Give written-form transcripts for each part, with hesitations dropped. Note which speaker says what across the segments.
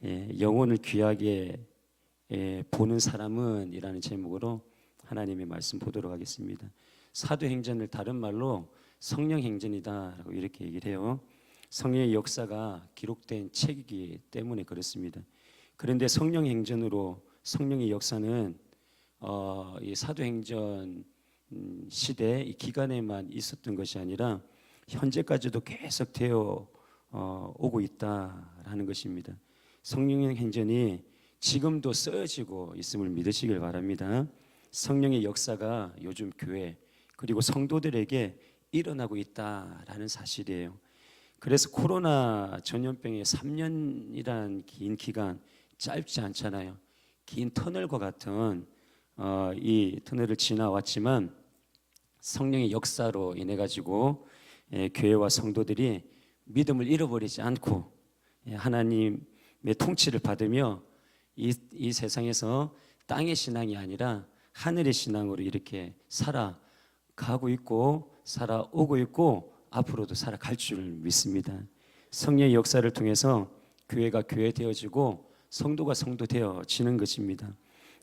Speaker 1: 영혼을 귀하게 보는 사람은 이라는 제목으로 하나님의 말씀 보도록 하겠습니다. 사도행전을 다른 말로 성령행전이다라고 이렇게 얘기를 해요. 성령의 역사가 기록된 책이기 때문에 그렇습니다. 그런데 성령행전으로 성령의 역사는 이 사도행전 시대 이 기간에만 있었던 것이 아니라 현재까지도 계속 되어 오고 있다라는 것입니다. 성령의 행전이 지금도 쓰여지고 있음을 믿으시길 바랍니다. 성령의 역사가 요즘 교회 그리고 성도들에게 일어나고 있다라는 사실이에요. 그래서 코로나 전염병의 3년이란 긴 기간 짧지 않잖아요. 긴 터널과 같은 이 터널을 지나왔지만 성령의 역사로 인해 가지고 교회와 성도들이 믿음을 잃어버리지 않고 하나님의 통치를 받으며 이 세상에서 땅의 신앙이 아니라 하늘의 신앙으로 이렇게 살아가고 있고 살아오고 있고 앞으로도 살아갈 줄 믿습니다. 성령의 역사를 통해서 교회가 교회 되어지고 성도가 성도 되어지는 것입니다.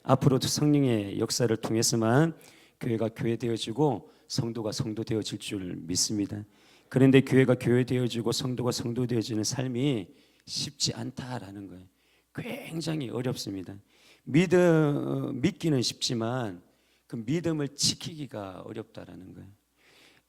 Speaker 1: 앞으로도 성령의 역사를 통해서만 교회가 교회 되어지고 성도가 성도 되어질 줄 믿습니다. 그런데 교회가 교회 되어지고 성도가 성도 되어지는 삶이 쉽지 않다라는 거예요. 굉장히 어렵습니다. 믿기는 쉽지만 그 믿음을 지키기가 어렵다라는 거예요.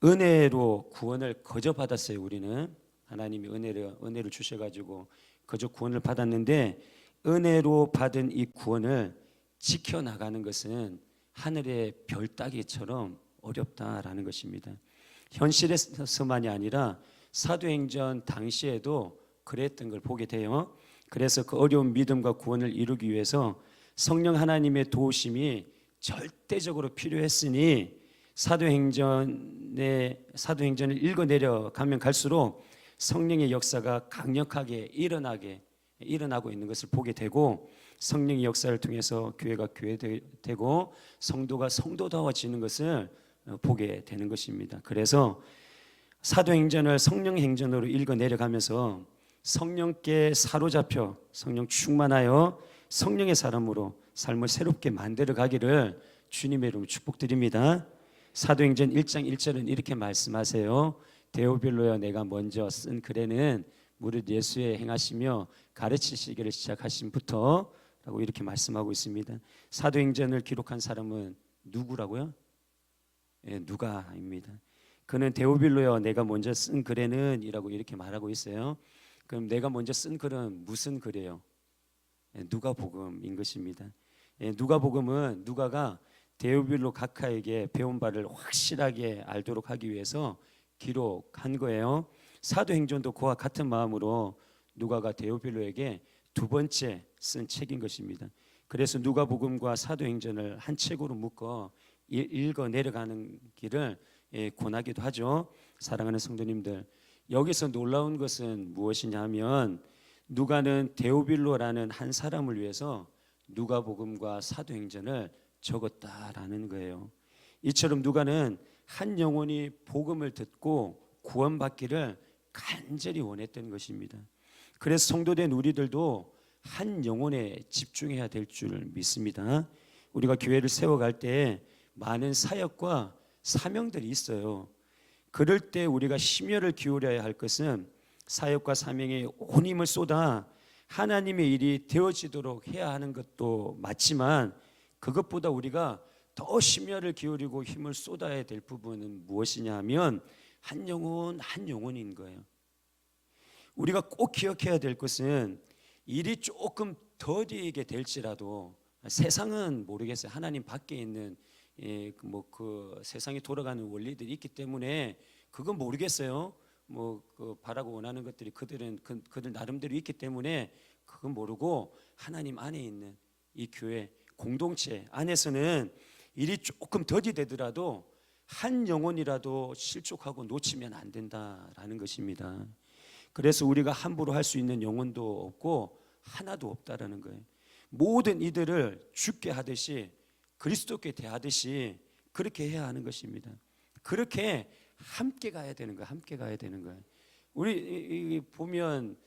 Speaker 1: 은혜로 구원을 거저 받았어요. 우리는 하나님이 은혜를 주셔가지고 거저 구원을 받았는데 은혜로 받은 이 구원을 지켜나가는 것은 하늘의 별 따기처럼 어렵다라는 것입니다. 현실에서만이 아니라 사도행전 당시에도 그랬던 걸 보게 돼요. 그래서 그 어려운 믿음과 구원을 이루기 위해서 성령 하나님의 도우심이 절대적으로 필요했으니 사도행전을 읽어 내려가면 갈수록 성령의 역사가 강력하게 일어나고 있는 것을 보게 되고 성령의 역사를 통해서 교회가 교회되고 성도가 성도다워지는 것을 보게 되는 것입니다. 그래서 사도행전을 성령행전으로 읽어 내려가면서 성령께 사로잡혀 성령 충만하여 성령의 사람으로 삶을 새롭게 만들어 가기를 주님의 이름으로 축복드립니다. 사도행전 1장 1절은 이렇게 말씀하세요. 데오빌로여 내가 먼저 쓴 글에는 무릇 예수의 행하시며 가르치시기를 시작하신부터 라고 이렇게 말씀하고 있습니다. 사도행전을 기록한 사람은 누구라고요? 누가입니다. 그는 데오빌로여 내가 먼저 쓴 글에는 이라고 이렇게 말하고 있어요. 그럼 내가 먼저 쓴 글은 무슨 글이에요? 누가복음인 것입니다. 누가복음은 누가가 데오빌로 각하에게 배운 바를 확실하게 알도록 하기 위해서 기록한 거예요. 사도행전도 그와 같은 마음으로 누가가 데오빌로에게 두 번째 쓴 책인 것입니다. 그래서 누가복음과 사도행전을 한 책으로 묶어 읽어 내려가는 길을 권하기도 하죠. 사랑하는 성도님들, 여기서 놀라운 것은 무엇이냐 하면 누가는 데오빌로라는 한 사람을 위해서 누가복음과 사도행전을 적었다라는 거예요. 이처럼 누가는 한 영혼이 복음을 듣고 구원받기를 간절히 원했던 것입니다. 그래서 성도된 우리들도 한 영혼에 집중해야 될 줄 믿습니다. 우리가 교회를 세워갈 때 많은 사역과 사명들이 있어요. 그럴 때 우리가 심혈을 기울여야 할 것은 사역과 사명에 온 힘을 쏟아 하나님의 일이 되어지도록 해야 하는 것도 맞지만 그것보다 우리가 더 심혈을 기울이고 힘을 쏟아야 될 부분은 무엇이냐 하면 한 영혼 한 영혼인 거예요. 우리가 꼭 기억해야 될 것은 일이 조금 더디게 될지라도 세상은 모르겠어요. 하나님 밖에 있는 그 세상이 돌아가는 원리들이 있기 때문에 그건 모르겠어요. 그 바라고 원하는 것들이 그들 나름대로 있기 때문에 그건 모르고 하나님 안에 있는 이 교회 공동체 안에서는 일이 조금 더디되더라도 한 영혼이라도 실족하고 놓치면 안 된다라는 것입니다. 그래서 우리가 함부로 할 수 있는 영혼도 없고 하나도 없다라는 거예요. 모든 이들을 죽게 하듯이 그리스도께 대하듯이 그렇게 해야 하는 것입니다. 그렇게 함께 가야 되는 거예요. 함께 가야 되는 거예요. 우리 보면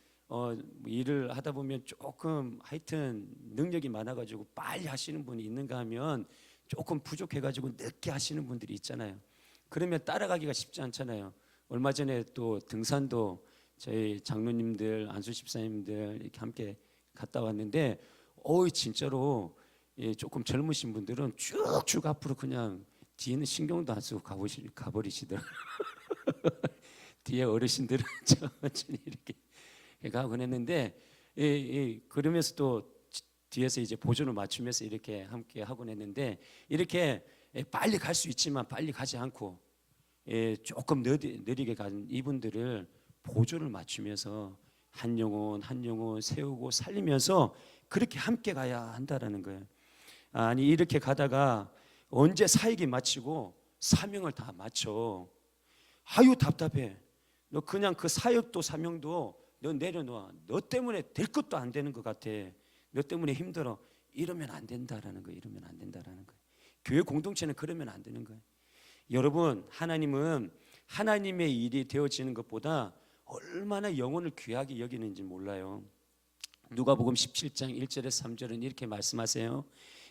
Speaker 1: 일을 하다 보면 조금 하여튼 능력이 많아가지고 빨리 하시는 분이 있는가 하면 조금 부족해가지고 늦게 하시는 분들이 있잖아요. 그러면 따라가기가 쉽지 않잖아요. 얼마 전에 또 등산도 저희 장로님들, 안수 집사님들 이렇게 함께 갔다 왔는데, 진짜로 조금 젊으신 분들은 쭉쭉 앞으로 그냥 뒤에는 신경도 안 쓰고 가버리시더라고요. 뒤에 어르신들은 천천히 이렇게 가고 그랬는데, 그러면서 또 뒤에서 이제 보조를 맞추면서 이렇게 함께 하곤 했는데, 이렇게 빨리 갈 수 있지만 빨리 가지 않고 조금 느리게 간 이분들을 보조를 맞추면서 한 영혼 한 영혼 세우고 살리면서 그렇게 함께 가야 한다라는 거예요. 아니 이렇게 가다가 언제 사역이 마치고 사명을 다 마쳐. 아유 답답해. 너 그냥 그 사역도 사명도 너 내려놓아. 너 때문에 될 것도 안 되는 것 같아. 너 때문에 힘들어. 이러면 안 된다라는 거예요. 이러면 안 된다라는 거예요. 교회 공동체는 그러면 안 되는 거예요. 여러분, 하나님은 하나님의 일이 되어지는 것보다 얼마나 영혼을 귀하게 여기는지 몰라요. 누가복음 17장 1절에서 3절은 이렇게 말씀하세요.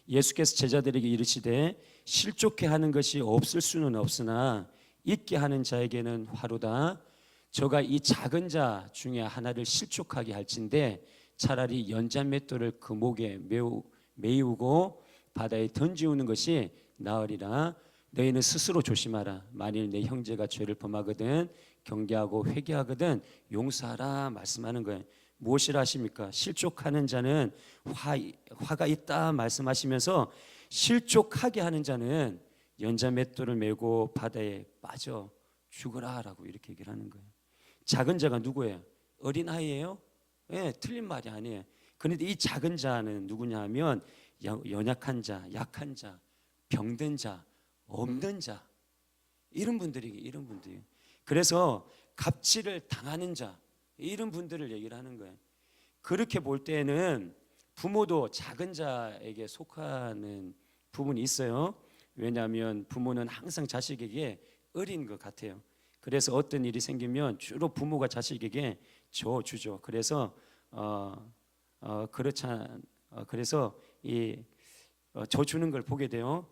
Speaker 1: 예수께서 제자들에게 이르시되 실족해 하는 것이 없을 수는 없으나 있게 하는 자에게는 화로다. 저가 이 작은 자 중에 하나를 실족하게 할진대 차라리 연자맷돌을 그 목에 메우고 바다에 던지우는 것이 나으리라. 너희는 스스로 조심하라. 만일 내 형제가 죄를 범하거든 경계하고 회개하거든 용서하라 말씀하는 거예요. 무엇이라 하십니까? 실족하는 자는 화가 있다 말씀하시면서 실족하게 하는 자는 연자맷돌을 메고 바다에 빠져 죽으라라고 이렇게 얘기를 하는 거예요. 작은 자가 누구예요? 어린아이예요? 네, 틀린 말이 아니에요. 그런데 이 작은 자는 누구냐 하면 연약한 자, 약한 자, 병든 자, 없는 자, 이런 분들이. 그래서 갑질을 당하는 자, 이런 분들을 얘기를 하는 거예요. 그렇게 볼 때는 부모도 작은 자에게 속하는 부분이 있어요. 왜냐하면 부모는 항상 자식에게 어린 것 같아요. 그래서 어떤 일이 생기면 주로 부모가 자식에게 줘주죠. 그래서 그래서 줘주는 걸 보게 돼요.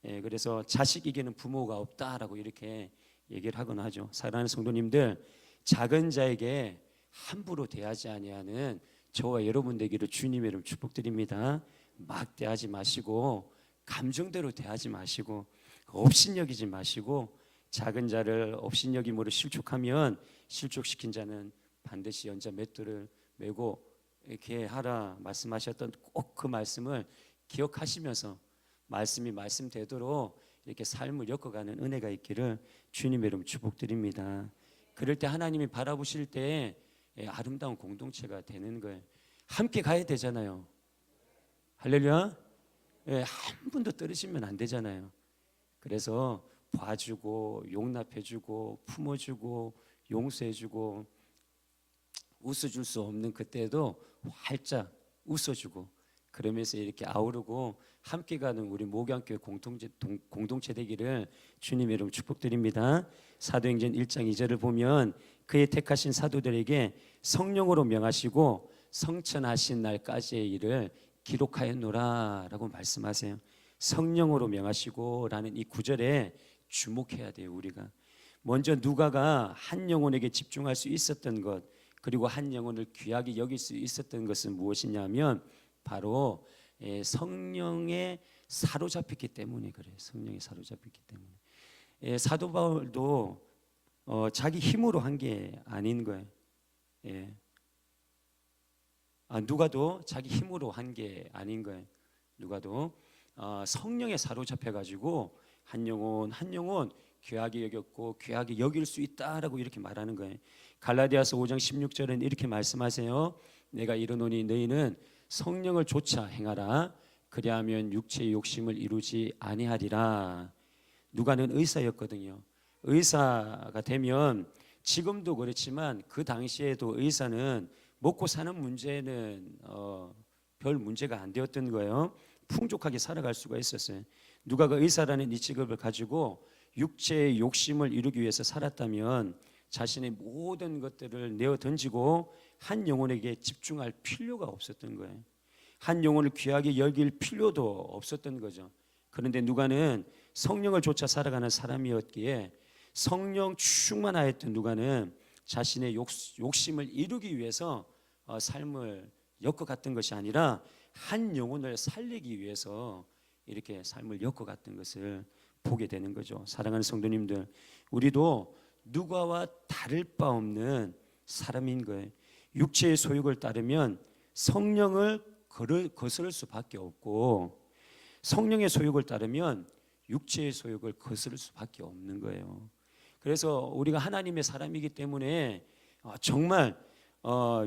Speaker 1: 그래서 자식에게는 부모가 없다라고 이렇게 얘기를 하거나 하죠. 사랑하는 성도님들, 작은 자에게 함부로 대하지 아니하는 저와 여러분 되기를 주님의 이름 축복드립니다. 막 대하지 마시고 감정대로 대하지 마시고 업신여기지 마시고 작은 자를 업신여김으로 실족하면 실족시킨 자는 반드시 연자맷돌을 메고 이렇게 하라 말씀하셨던 꼭 그 말씀을 기억하시면서 말씀이 말씀되도록 이렇게 삶을 엮어가는 은혜가 있기를 주님의 이름 축복드립니다. 그럴 때 하나님이 바라보실 때 아름다운 공동체가 되는 거예요. 함께 가야 되잖아요. 할렐루야. 한 분도 떨어지면 안 되잖아요. 그래서 봐주고 용납해주고 품어주고 용서해주고 웃어줄 수 없는 그때도 활짝 웃어주고 그러면서 이렇게 아우르고 함께 가는 우리 목양교회 공동체 되기를 주님의 이름으로 축복드립니다. 사도행전 1장 2절을 보면 그의 택하신 사도들에게 성령으로 명하시고 성천하신 날까지의 일을 기록하였노라 라고 말씀하세요. 성령으로 명하시고 라는 이 구절에 주목해야 돼요. 우리가 먼저 누가가 한 영혼에게 집중할 수 있었던 것, 그리고 한 영혼을 귀하게 여길 수 있었던 것은 무엇이냐면 바로 성령에 사로잡혔기 때문에 그래요. 성령에 사로잡혔기 때문에. 사도 바울도 자기 힘으로 한 게 아닌 거예요. 누가도 자기 힘으로 한 게 아닌 거예요. 누가도 성령에 사로잡혀 가지고 한 영혼 한 영혼 귀하게 여겼고 귀하게 여길 수 있다라고 이렇게 말하는 거예요. 갈라디아서 5장 16절은 이렇게 말씀하세요. 내가 이르노니 너희는 성령을 좇아 행하라. 그리하면 육체의 욕심을 이루지 아니하리라. 누가는 의사였거든요. 의사가 되면 지금도 그렇지만 그 당시에도 의사는 먹고 사는 문제는 별 문제가 안 되었던 거예요. 풍족하게 살아갈 수가 있었어요. 누가가 의사라는 이 직업을 가지고 육체의 욕심을 이루기 위해서 살았다면 자신의 모든 것들을 내어 던지고 한 영혼에게 집중할 필요가 없었던 거예요. 한 영혼을 귀하게 여길 필요도 없었던 거죠. 그런데 누가는 성령을 쫓아 살아가는 사람이었기에 성령 충만하였던 누가는 자신의 욕심을 이루기 위해서 삶을 엮어갔던 것이 아니라 한 영혼을 살리기 위해서 이렇게 삶을 엮어갔던 것을 보게 되는 거죠. 사랑하는 성도님들, 우리도 누가와 다를 바 없는 사람인 거예요. 육체의 소욕을 따르면 성령을 거스를 수밖에 없고, 성령의 소욕을 따르면 육체의 소욕을 거스를 수밖에 없는 거예요. 그래서 우리가 하나님의 사람이기 때문에 정말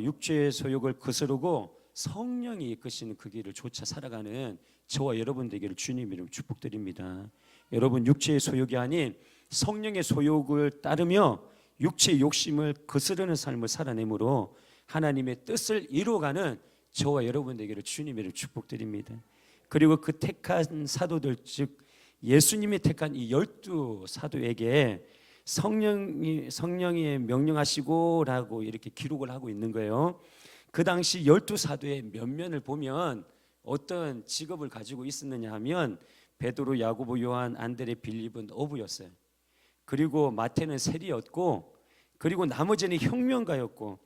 Speaker 1: 육체의 소욕을 거스르고 성령이 이끄시는 그 길을 쫓아 살아가는 저와 여러분 되기를 주님 이름으로 축복드립니다. 여러분, 육체의 소욕이 아닌 성령의 소욕을 따르며 육체의 욕심을 거스르는 삶을 살아내므로 하나님의 뜻을 이루어가는 저와 여러분 되기를 주님 이름으로 축복드립니다. 그리고 그 택한 사도들, 즉 예수님이 택한 이 12사도에게 성령이 명령하시고라고 이렇게 기록을 하고 있는 거예요. 그 당시 12사도의 면면을 보면 어떤 직업을 가지고 있었느냐 하면 베드로, 야고보, 요한, 안드레, 빌립은 어부였어요. 그리고 마태는 세리였고, 그리고 나머지는 혁명가였고,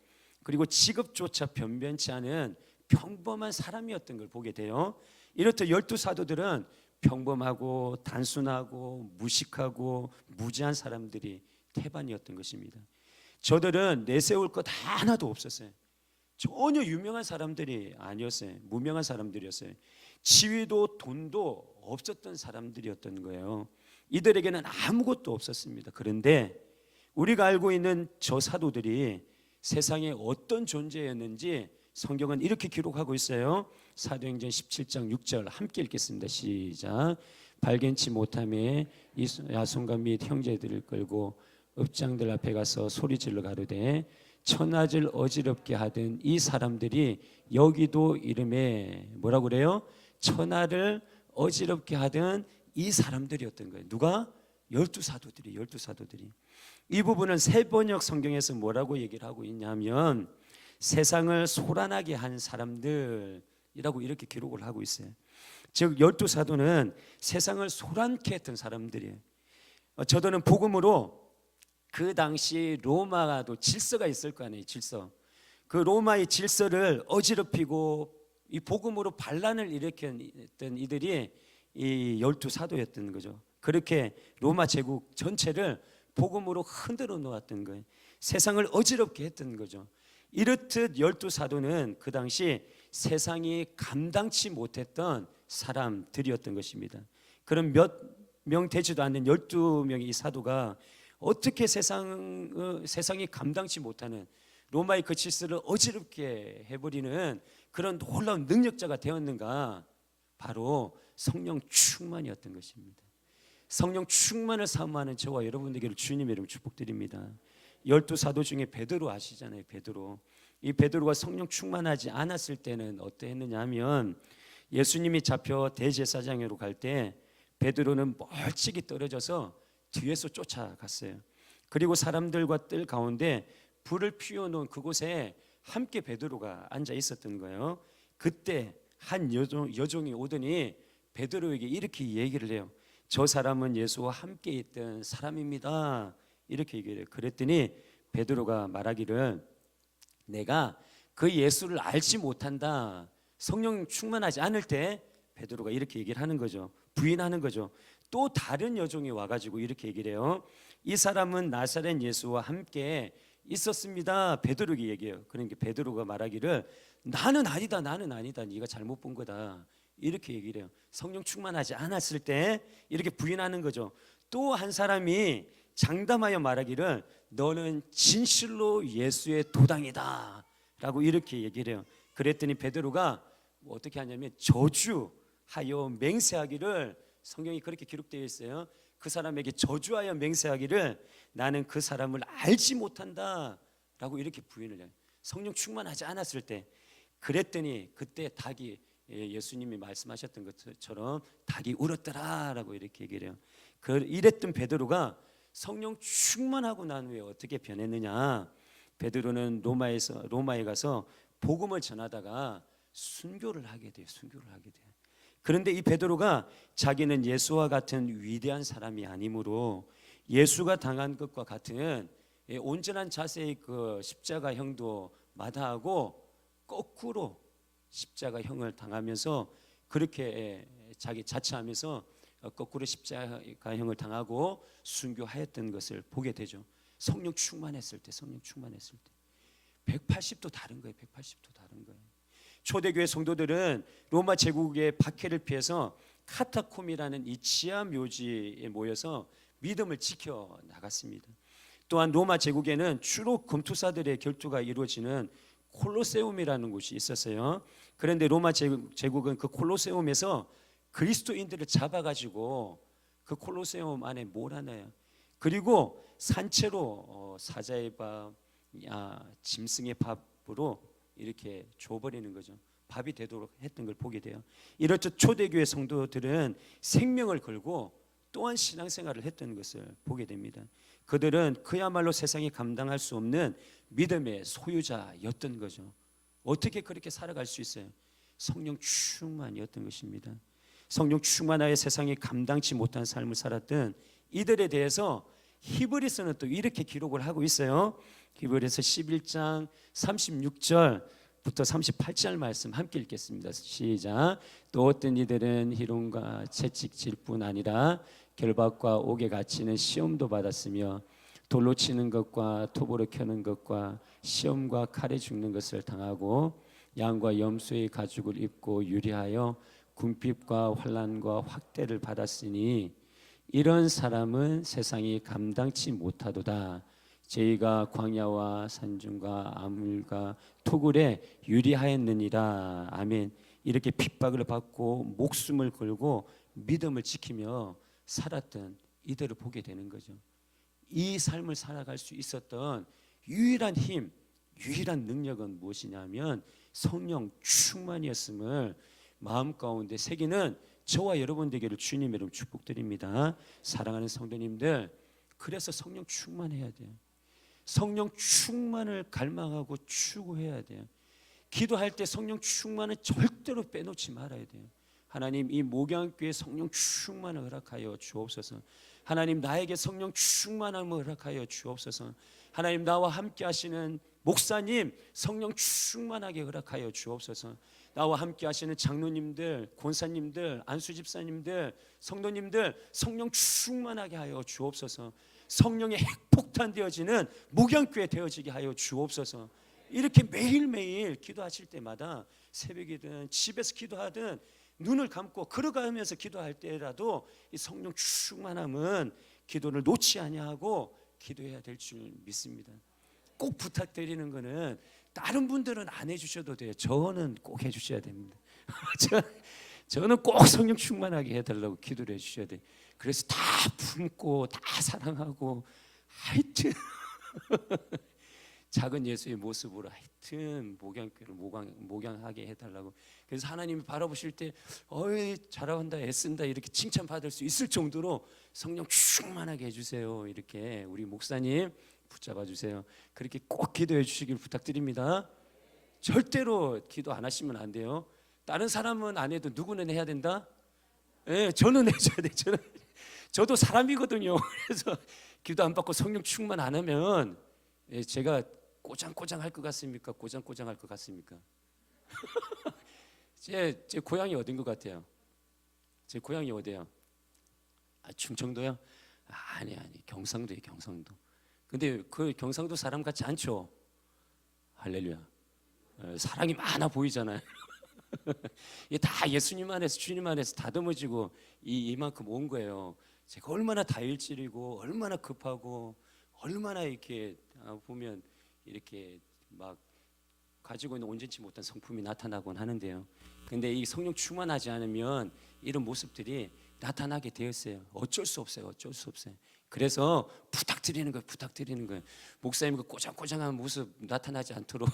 Speaker 1: 그리고 직업조차 변변치 않은 평범한 사람이었던 걸 보게 돼요. 이렇듯 12사도들은 평범하고 단순하고 무식하고 무지한 사람들이 태반이었던 것입니다. 저들은 내세울 것 하나도 없었어요. 전혀 유명한 사람들이 아니었어요. 무명한 사람들이었어요. 지위도 돈도 없었던 사람들이었던 거예요. 이들에게는 아무것도 없었습니다. 그런데 우리가 알고 있는 저 사도들이 세상에 어떤 존재였는지 성경은 이렇게 기록하고 있어요. 사도행전 17장 6절 함께 읽겠습니다. 시작. 발견치 못함에 야손과 및 형제들을 끌고 읍장들 앞에 가서 소리질러 가로되 천하를 어지럽게 하던 이 사람들이 여기도 이름에 뭐라고 그래요? 천하를 어지럽게 하던 이 사람들이었던 거예요. 누가? 12사도들이. 이 부분은 새번역 성경에서 뭐라고 얘기를 하고 있냐면 세상을 소란하게 한 사람들이라고 이렇게 기록을 하고 있어요. 즉 12사도는 세상을 소란케 했던 사람들이에요. 저들은 복음으로 그 당시 로마도 질서가 있을 거 아니에요. 질서. 그 로마의 질서를 어지럽히고 이 복음으로 반란을 일으켰던 이들이 이 12사도였던 거죠. 그렇게 로마 제국 전체를 복음으로 흔들어 놓았던 거예요. 세상을 어지럽게 했던 거죠. 이렇듯 12사도는 그 당시 세상이 감당치 못했던 사람들이었던 것입니다. 그럼 몇 명 되지도 않는 12명의 이 사도가 어떻게 세상이 감당치 못하는 로마의 그 질서를 어지럽게 해버리는 그런 놀라운 능력자가 되었는가? 바로 성령 충만이었던 것입니다. 성령 충만을 사모하는 저와 여러분에게 주님의 이름으로 축복드립니다. 12사도 중에 베드로 아시잖아요. 베드로. 이 베드로가 성령 충만하지 않았을 때는 어떠했느냐 하면 예수님이 잡혀 대제사장으로 갈 때 베드로는 멀찍이 떨어져서 뒤에서 쫓아갔어요. 그리고 사람들과 뜰 가운데 불을 피워놓은 그곳에 함께 베드로가 앉아 있었던 거예요. 그때 한 여종이 오더니 베드로에게 이렇게 얘기를 해요. 저 사람은 예수와 함께 있던 사람입니다. 이렇게 얘기를 해요. 그랬더니 베드로가 말하기를 내가 그 예수를 알지 못한다. 성령 충만하지 않을 때 베드로가 이렇게 얘기를 하는 거죠. 부인하는 거죠. 또 다른 여종이 와가지고 이렇게 얘기를 해요. 이 사람은 나사렛 예수와 함께 있었습니다. 베드로에게 얘기해요. 그러니까 베드로가 말하기를 나는 아니다. 네가 잘못 본 거다. 이렇게 얘기를 해요. 성령 충만하지 않았을 때 이렇게 부인하는 거죠. 또 한 사람이 장담하여 말하기를 너는 진실로 예수의 도당이다 라고 이렇게 얘기를 해요. 그랬더니 베드로가 어떻게 하냐면 저주하여 맹세하기를, 성경이 그렇게 기록되어 있어요. 그 사람에게 저주하여 맹세하기를 나는 그 사람을 알지 못한다 라고 이렇게 부인을 해요. 성령 충만하지 않았을 때. 그랬더니 그때 닭이, 예수님이 말씀하셨던 것처럼 닭이 울었더라 라고 이렇게 얘기를 해요. 이랬던 베드로가 성령 충만하고 난 후에 어떻게 변했느냐? 베드로는 로마에 가서 복음을 전하다가 순교를 하게 돼요. 그런데 이 베드로가 자기는 예수와 같은 위대한 사람이 아니므로 예수가 당한 것과 같은 온전한 자세의 그 십자가형도 마다하고 거꾸로 십자가형을 당하면서 그렇게 자기 자처하면서 거꾸로 십자가형을 당하고 순교하였던 것을 보게 되죠. 성령 충만했을 때 180도 다른 거예요. 초대교회 성도들은 로마 제국의 박해를 피해서 카타콤이라는 이 지하 묘지에 모여서 믿음을 지켜 나갔습니다. 또한 로마 제국에는 주로 검투사들의 결투가 이루어지는 콜로세움이라는 곳이 있었어요. 그런데 로마 제국은 그 콜로세움에서 그리스도인들을 잡아가지고 그 콜로세움 안에 몰아넣어요. 그리고 산채로 사자의 밥, 짐승의 밥으로 이렇게 줘버리는 거죠. 밥이 되도록 했던 걸 보게 돼요. 이렇듯 초대교회 성도들은 생명을 걸고 또한 신앙생활을 했던 것을 보게 됩니다. 그들은 그야말로 세상이 감당할 수 없는 믿음의 소유자였던 거죠. 어떻게 그렇게 살아갈 수 있어요? 성령 충만이었던 것입니다. 성령 충만하여 세상이 감당치 못한 삶을 살았던 이들에 대해서 히브리서는 또 이렇게 기록을 하고 있어요. 히브리서 11장 36절부터 38절 말씀 함께 읽겠습니다. 시작. 또 어떤 이들은 희롱과 채찍질 뿐 아니라 결박과 옥에 갇히는 시험도 받았으며 돌로 치는 것과 톱으로 켜는 것과 시험과 칼에 죽는 것을 당하고 양과 염소의 가죽을 입고 유리하여 궁핍과 환난과 확대를 받았으니 이런 사람은 세상이 감당치 못하도다. 저희가 광야와 산중과 아물과 토굴에 유리하였느니라. 아멘. 이렇게 핍박을 받고 목숨을 걸고 믿음을 지키며 살았던 이들을 보게 되는 거죠. 이 삶을 살아갈 수 있었던 유일한 힘, 유일한 능력은 무엇이냐면 성령 충만이었음을 마음 가운데 새기는 저와 여러분 되기를 주님의 이름으로 축복드립니다. 사랑하는 성도님들, 그래서 성령 충만해야 돼요. 성령 충만을 갈망하고 추구해야 돼요. 기도할 때 성령 충만은 절대로 빼놓지 말아야 돼요. 하나님, 이 목양교회 성령 충만을 허락하여 주옵소서. 하나님, 나에게 성령 충만함을 허락하여 주옵소서. 하나님, 나와 함께 하시는 목사님 성령 충만하게 허락하여 주옵소서. 나와 함께 하시는 장로님들, 권사님들, 안수집사님들, 성도님들 성령 충만하게 하여 주옵소서. 성령의 핵폭탄 되어지는 목양교회 되어지게 하여 주옵소서. 이렇게 매일매일 기도하실 때마다 새벽이든 집에서 기도하든 눈을 감고 걸어가면서 기도할 때라도 이 성령 충만함은 기도를 놓지 아니하고 기도해야 될 줄 믿습니다. 꼭 부탁드리는 거는 다른 분들은 안 해주셔도 돼요. 저는 꼭 해주셔야 됩니다. 저는 꼭 성령 충만하게 해달라고 기도를 해주셔야 돼요. 그래서 다 품고 다 사랑하고 하여튼 작은 예수의 모습으로 하여튼 목양교를 목양하게 해달라고. 그래서 하나님이 바라보실 때 어이 잘한다 애쓴다 이렇게 칭찬받을 수 있을 정도로 성령 충만하게 해주세요. 이렇게 우리 목사님 붙잡아 주세요. 그렇게 꼭 기도해 주시길 부탁드립니다. 절대로 기도 안 하시면 안 돼요. 다른 사람은 안 해도 누구는 해야 된다? 네, 저는 해줘야 돼요. 저도 사람이거든요. 그래서 기도 안 받고 성령 충만 안 하면 제가 꼬장꼬장 할 것 같습니까? 꼬장꼬장 할 것 같습니까? 제 고향이 어딘 것 같아요? 제 고향이 어디예요? 충청도요? 아니 경상도예요. 경상도. 근데 그 경상도 사람 같지 않죠? 할렐루야. 사랑이 많아 보이잖아요. 이게 다 예수님 안에서 주님 안에서 다듬어지고 이만큼 온 거예요. 제가 얼마나 다일질이고 얼마나 급하고 얼마나 이렇게 보면 이렇게 막 가지고 있는 온전치 못한 성품이 나타나곤 하는데요. 근데 이 성령 충만하지 않으면 이런 모습들이 나타나게 되었어요. 어쩔 수 없어요. 그래서 부탁드리는 거예요. 목사님 그 꼬장꼬장한 모습 나타나지 않도록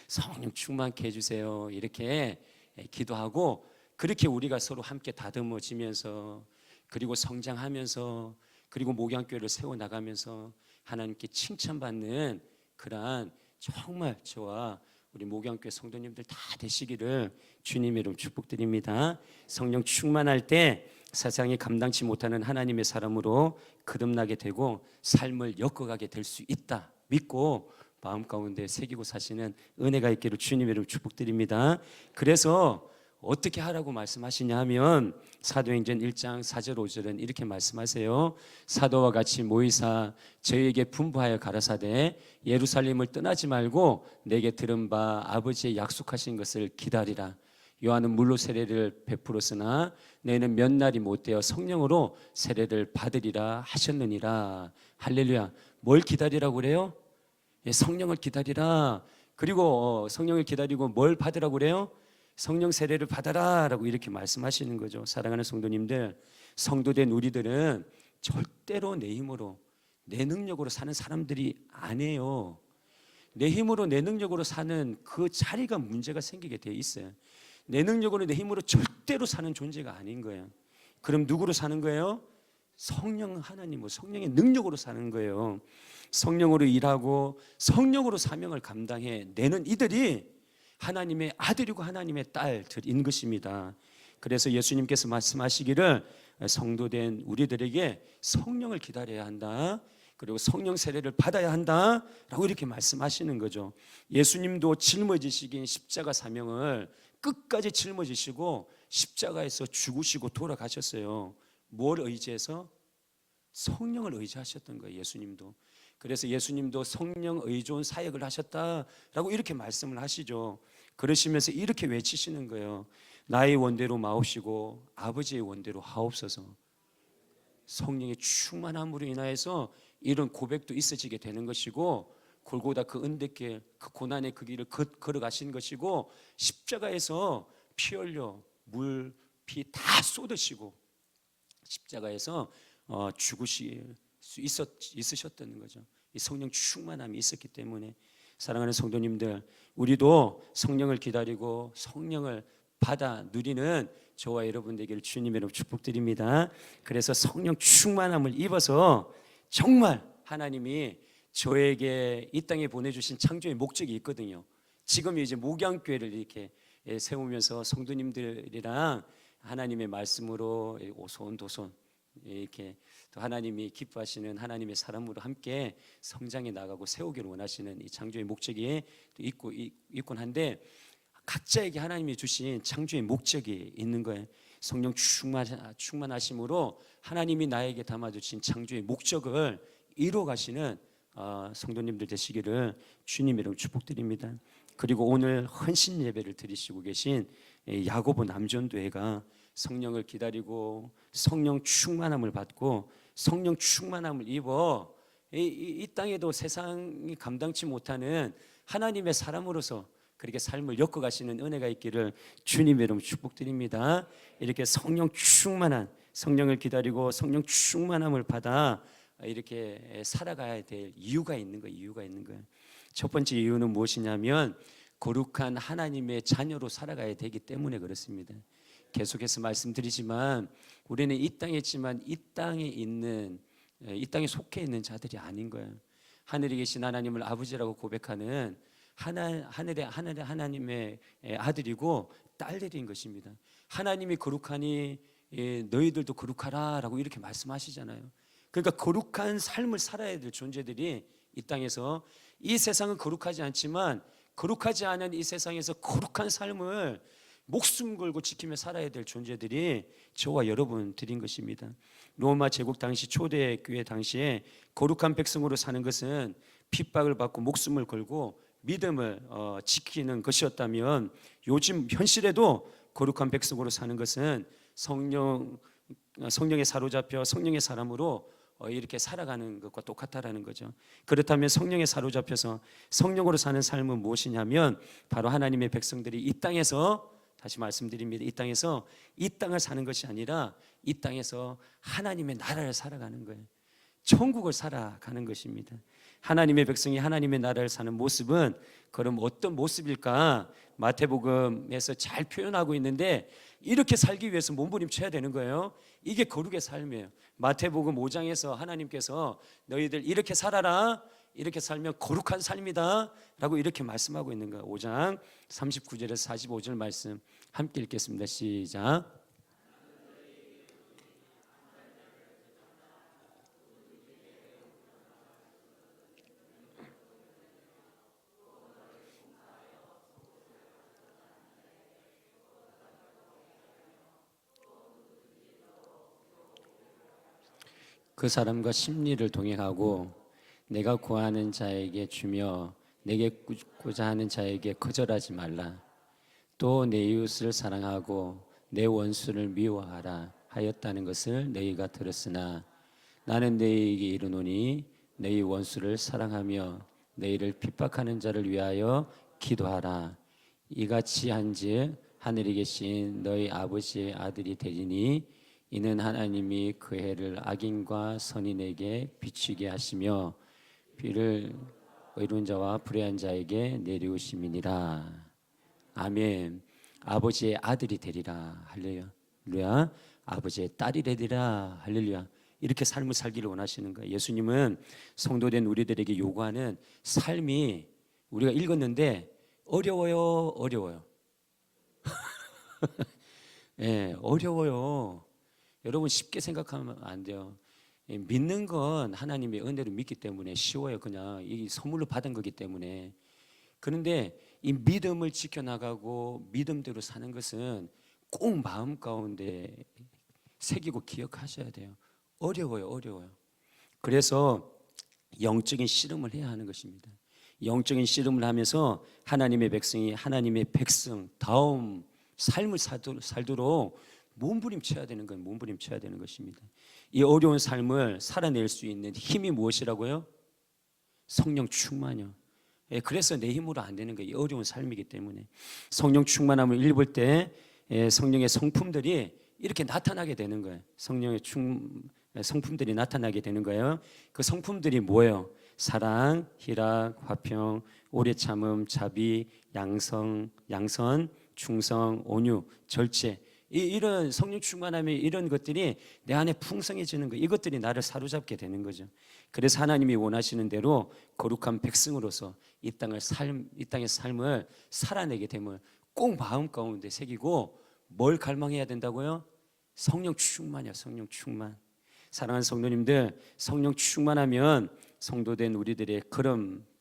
Speaker 1: 성령 충만케 해주세요. 이렇게 기도하고 그렇게 우리가 서로 함께 다듬어지면서 그리고 성장하면서 그리고 목양교회를 세워나가면서 하나님께 칭찬받는 그러한 정말 저와 우리 목양교회 성도님들 다 되시기를 주님의 이름 축복드립니다. 성령 충만할 때 세상이 감당치 못하는 하나님의 사람으로 거듭나게 되고 삶을 엮어가게 될 수 있다 믿고 마음 가운데 새기고 사시는 은혜가 있기를 주님의 이름 축복드립니다. 그래서 어떻게 하라고 말씀하시냐 하면 사도행전 1장 4절 5절은 이렇게 말씀하세요. 사도와 같이 모이사 저희에게 분부하여 가라사대 예루살렘을 떠나지 말고 내게 들은 바 아버지의 약속하신 것을 기다리라. 요한은 물로 세례를 베풀었으나 너희는 몇 날이 못되어 성령으로 세례를 받으리라 하셨느니라. 할렐루야. 뭘 기다리라고 그래요? 성령을 기다리라. 그리고 성령을 기다리고 뭘 받으라고 그래요? 성령 세례를 받아라 라고 이렇게 말씀하시는 거죠. 사랑하는 성도님들, 성도된 우리들은 절대로 내 힘으로 내 능력으로 사는 사람들이 아니에요. 내 힘으로 내 능력으로 사는 그 자리가 문제가 생기게 돼 있어요. 내 능력으로 내 힘으로 절대로 사는 존재가 아닌 거예요. 그럼 누구로 사는 거예요? 성령 하나님으로, 성령의 능력으로 사는 거예요. 성령으로 일하고 성령으로 사명을 감당해 내는 이들이 하나님의 아들이고 하나님의 딸들인 것입니다. 그래서 예수님께서 말씀하시기를 성도된 우리들에게 성령을 기다려야 한다, 그리고 성령 세례를 받아야 한다 라고 이렇게 말씀하시는 거죠. 예수님도 짊어지시긴 십자가 사명을 끝까지 짊어지시고 십자가에서 죽으시고 돌아가셨어요. 뭘 의지해서? 성령을 의지하셨던 거예요. 예수님도. 그래서 예수님도 성령 의존 사역을 하셨다라고 이렇게 말씀을 하시죠. 그러시면서 이렇게 외치시는 거예요. 나의 원대로 마옵시고 아버지의 원대로 하옵소서. 성령의 충만함으로 인하여서 이런 고백도 있어지게 되는 것이고, 골고다 그 은대길, 그 고난의 그 길을 걸어가신 것이고, 십자가에서 피 흘려 물, 피 다 쏟으시고 십자가에서 죽으실 수 있으셨다는 거죠. 이 성령 충만함이 있었기 때문에. 사랑하는 성도님들, 우리도 성령을 기다리고 성령을 받아 누리는 저와 여러분 되기를 주님의 이름으로 축복드립니다. 그래서 성령 충만함을 입어서 정말 하나님이 저에게 이 땅에 보내주신 창조의 목적이 있거든요. 지금 이제 목양교회를 이렇게 세우면서 성도님들이랑 하나님의 말씀으로 오손도손 이렇게 또 하나님이 기뻐하시는 하나님의 사람으로 함께 성장해 나가고 세우기를 원하시는 이 창조의 목적이 있곤 한데, 각자에게 하나님이 주신 창조의 목적이 있는 거예요. 성령 충만하심으로 하나님이 나에게 담아주신 창조의 목적을 이루어 가시는 성도님들 되시기를 주님 이름으로 축복드립니다. 그리고 오늘 헌신 예배를 드리시고 계신 야고보 남전도회가 성령을 기다리고 성령 충만함을 받고 성령 충만함을 입어 이 땅에도 세상이 감당치 못하는 하나님의 사람으로서 그렇게 삶을 엮어가시는 은혜가 있기를 주님의 이름으로 축복드립니다. 이렇게 성령 충만한, 성령을 기다리고 성령 충만함을 받아 이렇게 살아가야 될 이유가 있는 거예요. 이유가 있는 거예요. 첫 번째 이유는 무엇이냐면 거룩한 하나님의 자녀로 살아가야 되기 때문에 그렇습니다. 계속해서 말씀드리지만 우리는 이 땅에 있지만 이 땅에 속해 있는 자들이 아닌 거예요. 하늘에 계신 하나님을 아버지라고 고백하는 하늘의 하나님의 아들이고 딸들인 것입니다. 하나님이 거룩하니 너희들도 거룩하라라고 이렇게 말씀하시잖아요. 그러니까 거룩한 삶을 살아야 될 존재들이 이 땅에서, 이 세상은 거룩하지 않지만 거룩하지 않은 이 세상에서 거룩한 삶을 목숨 걸고 지키며 살아야 될 존재들이 저와 여러분들인 것입니다. 로마 제국 당시 초대교회 당시에 거룩한 백성으로 사는 것은 핍박을 받고 목숨을 걸고 믿음을 지키는 것이었다면, 요즘 현실에도 거룩한 백성으로 사는 것은 성령에 사로잡혀 성령의 사람으로 이렇게 살아가는 것과 똑같다라는 거죠. 그렇다면 성령에 사로잡혀서 성령으로 사는 삶은 무엇이냐면 바로 하나님의 백성들이 이 땅에서, 다시 말씀드립니다, 이 땅에서 이 땅을 사는 것이 아니라 이 땅에서 하나님의 나라를 살아가는 거예요. 천국을 살아가는 것입니다. 하나님의 백성이 하나님의 나라를 사는 모습은 그럼 어떤 모습일까? 마태복음에서 잘 표현하고 있는데 이렇게 살기 위해서 몸부림쳐야 되는 거예요. 이게 거룩의 삶이에요. 마태복음 5장에서 하나님께서 너희들 이렇게 살아라, 이렇게 살면 거룩한 삶이다 라고 이렇게 말씀하고 있는 거예요. 5장 39절에서 45절 말씀 함께 읽겠습니다. 시작. 그 사람과 심리를 동행하고 내가 구하는 자에게 주며 내게 꾸고자 하는 자에게 거절하지 말라. 또 내 이웃을 사랑하고 내 원수를 미워하라 하였다는 것을 너희가 들었으나 나는 너희에게 이르노니 너희 원수를 사랑하며 너희를 핍박하는 자를 위하여 기도하라. 이같이 한즉 하늘에 계신 너희 아버지의 아들이 되리니 이는 하나님이 그 해를 악인과 선인에게 비추게 하시며 비를 의로운 자와 불의한 자에게 내리우심이니라. 아멘. 아버지의 아들이 되리라. 할렐루야. 아버지의 딸이 되리라. 할렐루야. 이렇게 삶을 살기를 원하시는 거예요. 예수님은 성도된 우리들에게 요구하는 삶이 우리가 읽었는데 어려워요. 예, 어려워요. 여러분 쉽게 생각하면 안 돼요. 믿는 건 하나님의 은혜로 믿기 때문에 쉬워요. 그냥 이 선물로 받은 거기 때문에. 그런데 이 믿음을 지켜나가고 믿음대로 사는 것은 꼭 마음 가운데 새기고 기억하셔야 돼요. 어려워요. 그래서 영적인 씨름을 해야 하는 것입니다. 영적인 씨름을 하면서 하나님의 백성이 하나님의 백성 다음 삶을 살도록 몸부림쳐야 되는 건 몸부림쳐야 되는 것입니다. 이 어려운 삶을 살아낼 수 있는 힘이 무엇이라고요? 성령 충만이요. 그래서 내 힘으로 안 되는 거예요. 이 어려운 삶이기 때문에 성령 충만함을 입을 때 성령의 성품들이 이렇게 나타나게 되는 거예요. 성령의 성품들이 나타나게 되는 거예요. 그 성품들이 뭐예요? 사랑, 희락, 화평, 오래 참음, 자비, 양선, 충성, 온유, 절제. 이런 성령 충만함의 이런 것들이 내 안에 풍성해지는 거. 이것들이 나를 사로잡게 되는 거죠. 그래서 하나님이 원하시는 대로 거룩한 백성으로서 이 땅의 삶을 살아내게 되면 꼭 마음 가운데 새기고 뭘 갈망해야 된다고요? 성령 충만이야. 성령 충만. 사랑하는 성도님들, 성령 충만하면 성도된 우리들의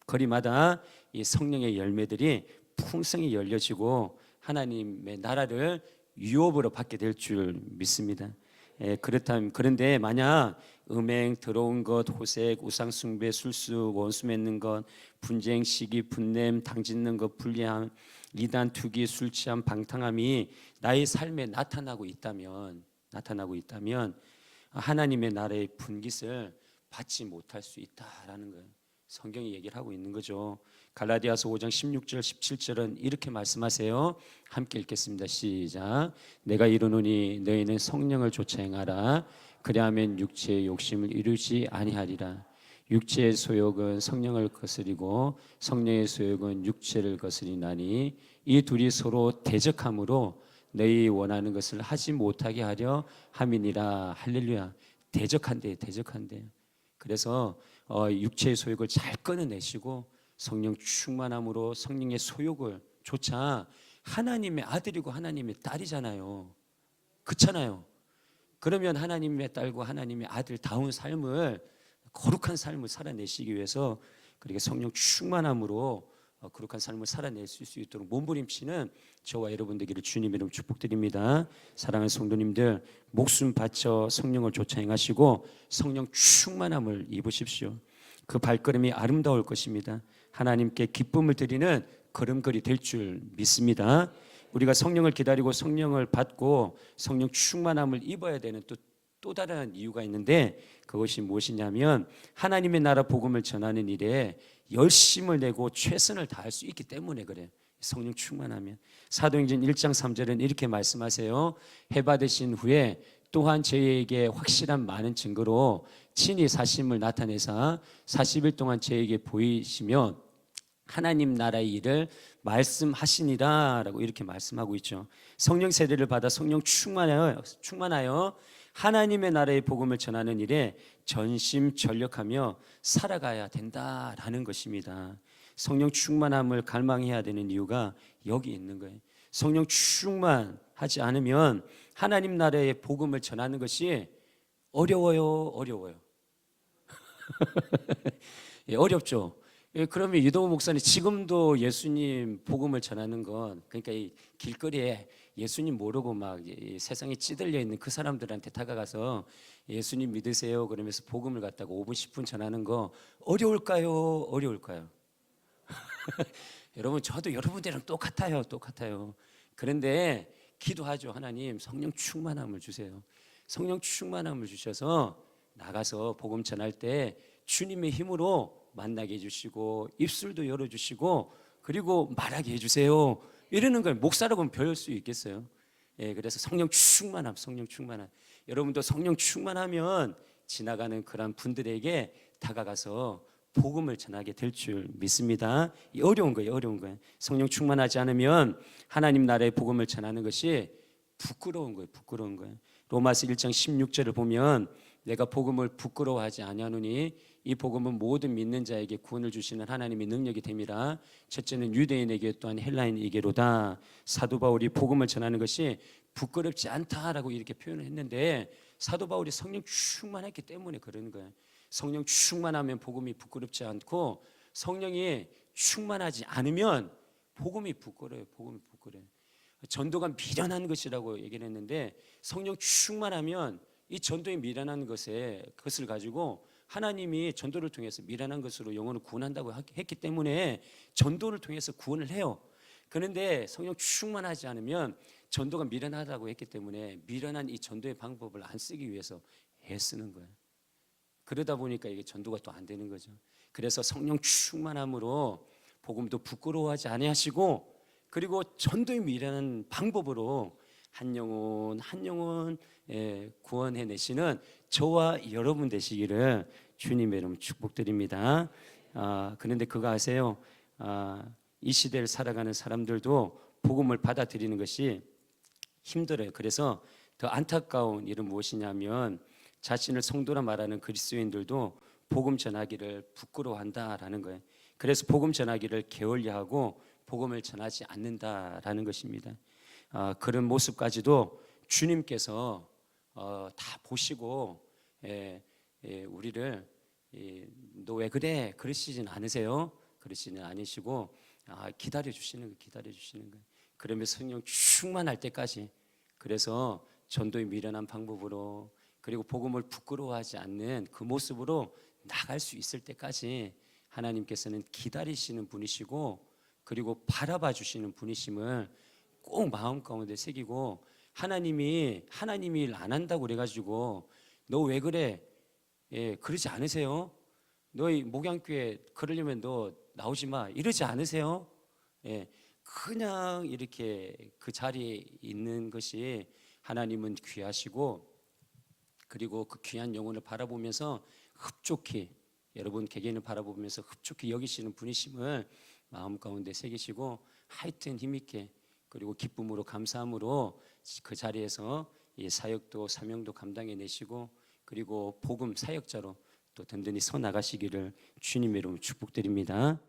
Speaker 1: 거리마다 이 성령의 열매들이 풍성히 열려지고 하나님의 나라를 유업으로 받게 될 줄 믿습니다. 그런데 만약 음행, 더러운 것, 호색, 우상숭배, 술수, 원수 맺는 것, 분쟁, 시기, 분냄, 당짓는 것, 불리함, 이단, 투기, 술 취함, 방탕함이 나의 삶에 나타나고 있다면 하나님의 나라의 분깃을 받지 못할 수 있다라는 거예요. 성경이 얘기를 하고 있는 거죠. 갈라디아서 5장 16절 17절은 이렇게 말씀하세요. 함께 읽겠습니다. 시작. 내가 이르노니 너희는 성령을 좇아 행하라. 그리하면 육체의 욕심을 이루지 아니하리라. 육체의 소욕은 성령을 거스리고 성령의 소욕은 육체를 거스리나니 이 둘이 서로 대적함으로 너희 원하는 것을 하지 못하게 하려 함이니라. 할렐루야. 대적한대요. 그래서 육체의 소욕을 잘 끊어내시고 성령 충만함으로 성령의 소욕을 조차 하나님의 아들이고 하나님의 딸이잖아요. 그렇잖아요. 그러면 하나님의 딸과 하나님의 아들다운 삶을 거룩한 삶을 살아내시기 위해서 그렇게 성령 충만함으로 거룩한 삶을 살아낼 수 있도록 몸부림치는 저와 여러분들에게 주님 이름 축복드립니다. 사랑하는 성도님들, 목숨 바쳐 성령을 좇아 행하시고 성령 충만함을 입으십시오. 그 발걸음이 아름다울 것입니다. 하나님께 기쁨을 드리는 걸음걸이 될 줄 믿습니다. 우리가 성령을 기다리고 성령을 받고 성령 충만함을 입어야 되는 또 다른 이유가 있는데 그것이 무엇이냐면 하나님의 나라 복음을 전하는 일에 열심을 내고 최선을 다할 수 있기 때문에 그래요. 성령 충만하면. 사도행전 1장 3절은 이렇게 말씀하세요. 해 받으신 후에 또한 저희에게 확실한 많은 증거로 친히 사심을 나타내사 40일 동안 저희에게 보이시며 하나님 나라의 일을 말씀하시니라 라고 이렇게 말씀하고 있죠. 성령 세례를 받아 성령 충만하여 하나님의 나라의 복음을 전하는 일에 전심전력하며 살아가야 된다라는 것입니다. 성령 충만함을 갈망해야 되는 이유가 여기 있는 거예요. 성령 충만하지 않으면 하나님 나라의 복음을 전하는 것이 어려워요. 예, 어렵죠. 예, 그러면 유동호 목사님 지금도 예수님 복음을 전하는 건 그러니까 이 길거리에 예수님 모르고 막 세상에 찌들려 있는 그 사람들한테 다가가서 예수님 믿으세요 그러면서 복음을 갖다가 5분 10분 전하는 거 어려울까요? 어려울까요? 여러분 저도 여러분들이랑 똑같아요. 그런데 기도하죠. 하나님 성령 충만함을 주세요. 성령 충만함을 주셔서 나가서 복음 전할 때 주님의 힘으로 만나게 해주시고 입술도 열어주시고 그리고 말하게 해주세요. 이러는 걸 목사라고는 배울 수 있겠어요? 예, 그래서 성령 충만함. 여러분도 성령 충만하면 지나가는 그런 분들에게 다가가서 복음을 전하게 될 줄 믿습니다. 어려운 거예요. 성령 충만하지 않으면 하나님 나라의 복음을 전하는 것이 부끄러운 거예요. 로마서 1장 16절을 보면 내가 복음을 부끄러워하지 아니하노니 이 복음은 모든 믿는 자에게 구원을 주시는 하나님의 능력이 됨이라. 첫째는 유대인에게 또한 헬라인에게로다. 사도 바울이 복음을 전하는 것이 부끄럽지 않다라고 이렇게 표현을 했는데 사도 바울이 성령 충만했기 때문에 그러는 거예요. 성령 충만하면 복음이 부끄럽지 않고 성령이 충만하지 않으면 복음이 부끄러워요. 전도가 미련한 것이라고 얘기를 했는데 성령 충만하면 이 전도의 미련한 것을 가지고 하나님이 전도를 통해서 미련한 것으로 영혼을 구원한다고 했기 때문에 전도를 통해서 구원을 해요. 그런데 성령 충만하지 않으면 전도가 미련하다고 했기 때문에 미련한 이 전도의 방법을 안 쓰기 위해서 애쓰는 거예요. 그러다 보니까 이게 전도가 또 안 되는 거죠. 그래서 성령 충만함으로 복음도 부끄러워하지 아니하시고 그리고 전도의 미련한 방법으로 한 영혼 구원해내시는 저와 여러분 되시기를 주님의 이름 축복드립니다. 그런데 그거 아세요? 이 시대를 살아가는 사람들도 복음을 받아들이는 것이 힘들어요. 그래서 더 안타까운 일은 무엇이냐면 자신을 성도라 말하는 그리스도인들도 복음 전하기를 부끄러워한다라는 거예요. 그래서 복음 전하기를 게을리하고 복음을 전하지 않는다라는 것입니다. 그런 모습까지도 주님께서 다 보시고 우리를 너 왜 그래? 그러시진 않으세요. 그러시는 아니시고 기다려 주시는 거예요. 그러면 성령 충만할 때까지 그래서 전도의 미련한 방법으로 그리고 복음을 부끄러워하지 않는 그 모습으로 나갈 수 있을 때까지 하나님께서는 기다리시는 분이시고 그리고 바라봐 주시는 분이심을 꼭 마음 가운데 새기고 하나님이 일 안 한다고 그래가지고 너 왜 그래? 예, 그러지 않으세요? 너희 목양교회 그러려면 너 나오지 마 이러지 않으세요? 예, 그냥 이렇게 그 자리에 있는 것이 하나님은 귀하시고 그리고 그 귀한 영혼을 바라보면서 흡족히 여러분 개개인을 바라보면서 흡족히 여기시는 분이심을 마음 가운데 새기시고 하여튼 힘있게 그리고 기쁨으로 감사함으로 그 자리에서 이 사역도 사명도 감당해내시고 그리고 복음 사역자로 또 든든히 서 나가시기를 주님의 이름으로 축복드립니다.